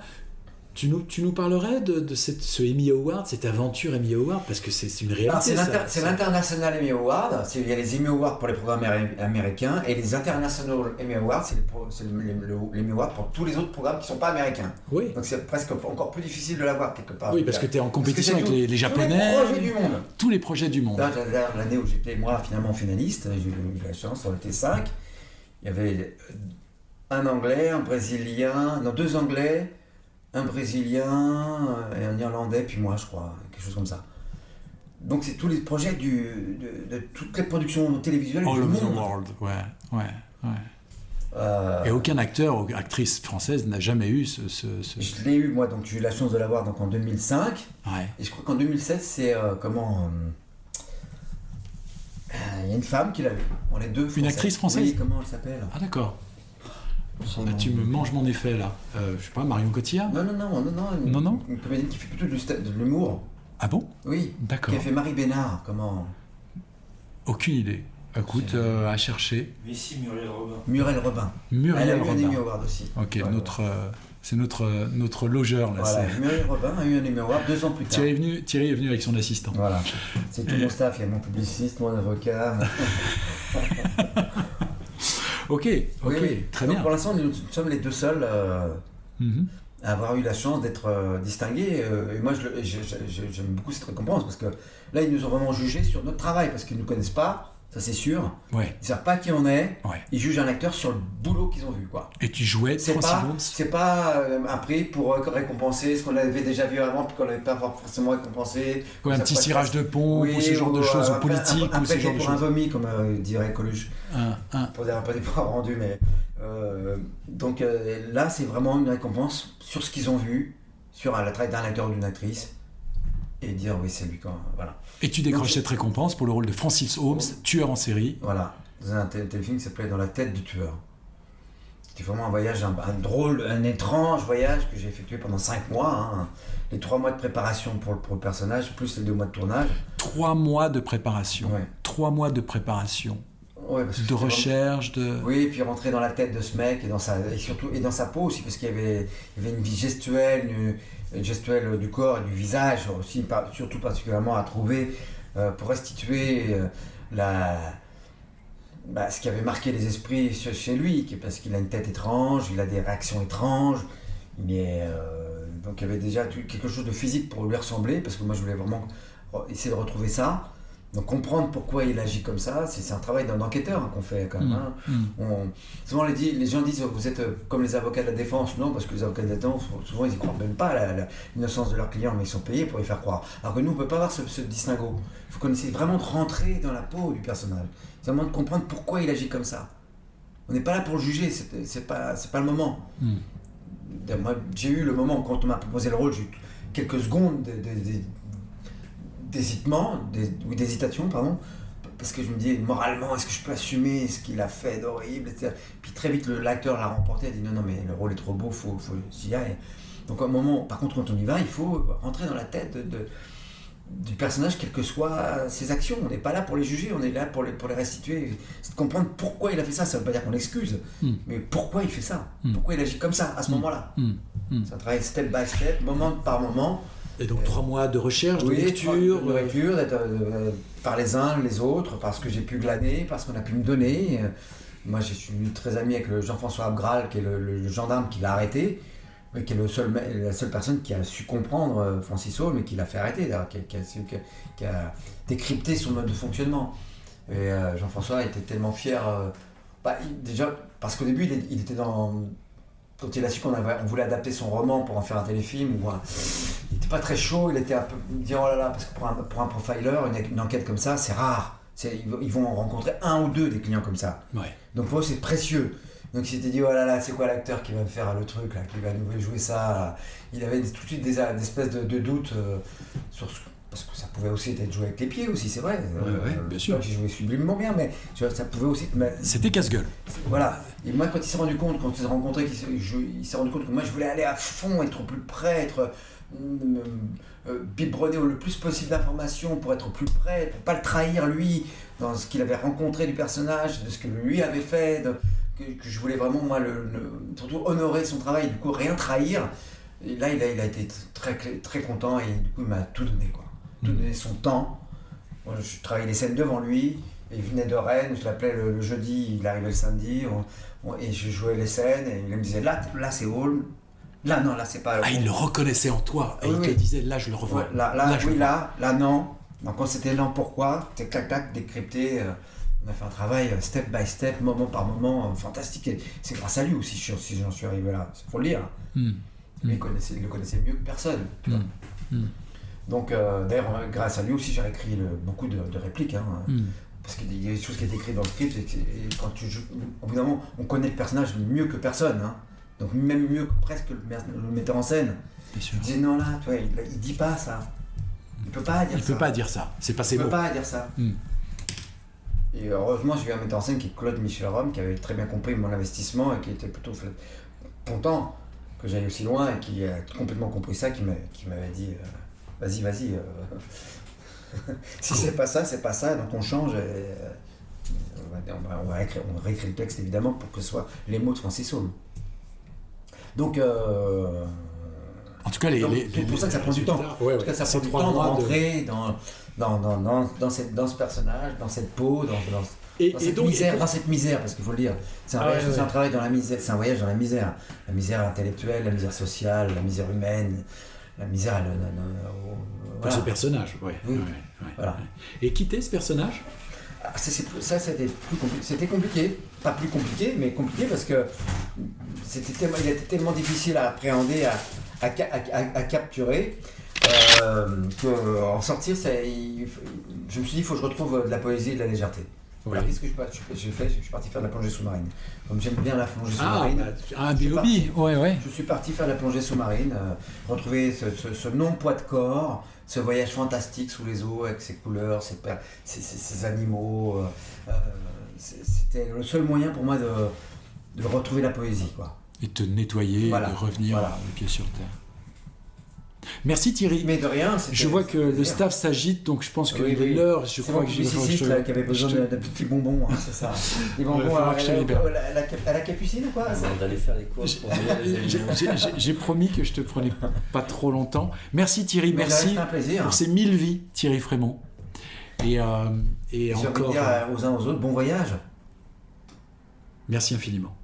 Tu nous parlerais de ce Emmy Award, cette aventure Emmy Award, parce que c'est une réalité. C'est l'International Emmy Award. Il y a les Emmy Awards pour les programmes américains et les International Emmy Awards, c'est l'Emmy Award pour tous les autres programmes qui ne sont pas américains. Oui. Donc c'est presque encore plus difficile de l'avoir quelque part. Oui, parce que tu es en compétition avec les Japonais. Tous les projets du monde. Tous les projets du monde. L'année où j'étais, moi, finalement finaliste, j'ai eu la chance, on était 5. Il y avait un Anglais, un Brésilien, deux Anglais, un Brésilien et un Irlandais, puis moi, je crois, quelque chose comme ça. Donc c'est tous les projets de toutes les productions télévisuelles All du over monde. the world, ouais. Et aucun acteur ou actrice française n'a jamais eu ce... Je l'ai eu, moi, donc j'ai eu la chance de l'avoir donc, en 2005. Ouais. Et je crois qu'en 2007, c'est il y a une femme qui l'a eu. On est deux françaises. Une actrice française ? Oui, comment elle s'appelle ? Ah d'accord. Tu me manges mon effet là. Je sais pas, Marion Cotillard ? Non. Une comédienne qui fait plutôt de l'humour. Ah bon ? Oui. D'accord. Qui a fait Marie Bénard. Comment ? Aucune idée. Écoute, à chercher. Ici, Muriel Robin. Muriel Robin. Muriel Elle a eu Robin. un Emmy Award aussi. Ok, ouais, c'est notre logeur là. Voilà, Muriel Robin a eu un Emmy Award 2 ans plus tard. Thierry est venu avec son assistant. Voilà. C'est tout mon staff. Il y a mon publiciste, mon avocat. Ok, oui. Très donc, bien. Pour l'instant, nous sommes les deux seuls à avoir eu la chance d'être distingués. Et moi, j'aime beaucoup cette récompense parce que là, ils nous ont vraiment jugés sur notre travail parce qu'ils ne nous connaissent pas. ça c'est sûr. Ouais. Ils savent pas qui on est. Ouais. Ils jugent un acteur sur le boulot qu'ils ont vu, quoi. Et tu jouais C'est Francis pas, Holmes. c'est pas un prix pour récompenser ce qu'on avait déjà vu avant, puis qu'on n'avait pas forcément récompensé. Comme un petit cirage de pompe, ou ce genre de choses, ou politique, ou ce genre de pour un choses. vomi, comme dirait Coluche. Pour dire un peu des fois rendu, mais donc là c'est vraiment une récompense sur ce qu'ils ont vu, sur le travail d'un acteur ou d'une actrice, et dire oui c'est lui quand voilà. Et tu décroches cette récompense pour le rôle de Francis Holmes, tueur en série. Voilà, dans un téléfilm qui s'appelait Dans la tête du tueur. C'était vraiment un voyage, un drôle, un étrange voyage que j'ai effectué pendant 5 mois. Hein. Les 3 mois de préparation pour le personnage, plus les 2 mois de tournage. 3 mois de préparation. Ouais. 3 mois de préparation. Ouais, parce que De recherche, de... Oui, et puis rentrer dans la tête de ce mec et dans sa peau aussi, parce qu'il y avait une vie gestuelle, une gestuelle du corps et du visage aussi, surtout particulièrement à trouver pour restituer ce qui avait marqué les esprits chez lui, parce qu'il a une tête étrange, il a des réactions étranges, donc il y avait déjà quelque chose de physique pour lui ressembler, parce que moi je voulais vraiment essayer de retrouver ça. Donc comprendre pourquoi il agit comme ça, c'est un travail d'un enquêteur qu'on fait quand même. Souvent les gens disent vous êtes comme les avocats de la défense. Non, parce que les avocats de la défense, souvent ils y croient même pas à l'innocence de leurs clients, mais ils sont payés pour y faire croire. Alors que nous on peut pas avoir ce distinguo. Il faut qu'on essaie vraiment de rentrer dans la peau du personnage. C'est vraiment de comprendre pourquoi il agit comme ça. On n'est pas là pour le juger, c'est pas le moment. Moi j'ai eu le moment quand on m'a proposé le rôle, j'ai eu quelques secondes d'hésitation, parce que je me dis moralement est-ce que je peux assumer ce qu'il a fait d'horrible, etc. Puis très vite l'acteur l'a remporté, a dit non mais le rôle est trop beau, faut s'y aller. Donc à un moment, par contre quand on y va, il faut rentrer dans la tête du personnage, quelles que soient ses actions. On n'est pas là pour les juger, on est là pour les restituer, c'est de comprendre pourquoi il a fait ça. Ça veut pas dire qu'on l'excuse, mais pourquoi il fait ça, pourquoi il agit comme ça à ce moment-là. C'est un travail step by step, moment par moment. Et donc 3 mois de recherche, de lecture. De lecture, par les uns, les autres, parce que j'ai pu glaner, parce qu'on a pu me donner. Moi, je suis très ami avec le Jean-François Abgral, qui est le gendarme qui l'a arrêté, qui est la seule personne qui a su comprendre Francis Holmes et qui l'a fait arrêter, qui a décrypté son mode de fonctionnement. Et Jean-François était tellement fier, déjà, parce qu'au début, il était dans... Quand il a su qu'on voulait adapter son roman pour en faire un téléfilm, il n'était pas très chaud, il était un peu... Il me dit, oh là là, parce que pour un profiler, une enquête comme ça, c'est rare. Ils vont rencontrer 1 ou 2 des clients comme ça. Ouais. Donc pour eux, c'est précieux. Donc il s'était dit, oh là là, c'est quoi l'acteur qui va me faire le truc, là, qui va nous jouer ça là. Il avait tout de suite des espèces de doutes sur ce... Parce que ça pouvait aussi être joué avec les pieds aussi, c'est vrai. Bien sûr. J'ai joué sublimement bien, mais ça pouvait aussi te mettre... C'était casse-gueule. Voilà. Et moi, quand il s'est rendu compte, quand il s'est rencontré, il s'est rendu compte que moi, je voulais aller à fond, être plus près, être biberonné le plus possible d'informations pour être plus près, pour pas le trahir lui, dans ce qu'il avait rencontré du personnage, de ce que lui avait fait, que je voulais vraiment, moi, surtout honorer son travail, du coup, rien trahir. Et là, il a été très, très content et du coup, il m'a tout donné, quoi. Tout donné son temps. Moi, je travaillais les scènes devant lui. Il venait de Rennes, je l'appelais le jeudi, il arrivait le samedi, et je jouais les scènes, et il me disait là c'est Holmes, là non, là c'est pas... il le reconnaissait en toi, et il te disait là je le revois. Ouais, là non. Donc quand c'était non, pourquoi, c'est clac, décrypté. On a fait un travail step by step, moment par moment, fantastique. Et c'est grâce à lui aussi si j'en suis arrivé là, il faut le dire. Lui, il le connaissait mieux que personne. Donc d'ailleurs, grâce à lui aussi, j'ai réécrit beaucoup de répliques. Parce qu'il y a des choses qui étaient écrites dans le script, et quand tu joues, évidemment, on connaît le personnage mieux que personne, donc même mieux que presque le metteur en scène. Je disais non là, tu vois, il dit pas ça, il peut pas dire ça. Il peut pas dire ça, c'est pas ses mots. Il peut pas dire ça. Et heureusement, j'ai eu un metteur en scène qui est Claude Michel-Rome, qui avait très bien compris mon investissement et qui était plutôt content que j'aille aussi loin, et qui a complètement compris ça, qui m'avait dit vas-y. Si c'est pas ça, donc on change. On réécrit le texte évidemment pour que ce soit les mots de Francis Holmes. Donc, en tout cas, c'est pour ça que ça prend du temps. En tout cas, ça prend du temps de rentrer dans ce personnage, dans cette peau, dans cette misère, parce qu'il faut le dire. C'est un travail dans la misère, c'est un voyage dans la misère intellectuelle, la misère sociale, la misère humaine. La misère, pour ce personnage, oui. Voilà. Et qui était ce personnage ? C'était compliqué. Pas plus compliqué, mais compliqué parce que il était tellement difficile à appréhender, à capturer, qu'en sortir, je me suis dit, il faut que je retrouve de la poésie et de la légèreté. Ouais. Alors, qu'est-ce que j'ai fait? Je suis parti faire de la plongée sous-marine. Comme j'aime bien la plongée sous-marine. Un des hobbies, ouais. Je suis parti faire de la plongée sous-marine, retrouver ce non-poids de corps, ce voyage fantastique sous les eaux avec ses couleurs, ces animaux. C'était le seul moyen pour moi de retrouver la poésie, quoi. Et te nettoyer, de revenir le pied sur terre. Merci Thierry. Mais de rien. Je vois que le staff s'agite, donc je pense qu'il est l'heure. Je crois que qui avait besoin de petits bonbons, hein, c'est ça. Des bonbons à la capucine ou quoi? D'aller faire les courses pour J'ai promis que je te prenais pas trop longtemps. Merci Thierry, merci pour ces 1000 vies, Thierry Frémont. Et encore. J'ai envie de dire aux uns aux autres, bon voyage. Merci infiniment.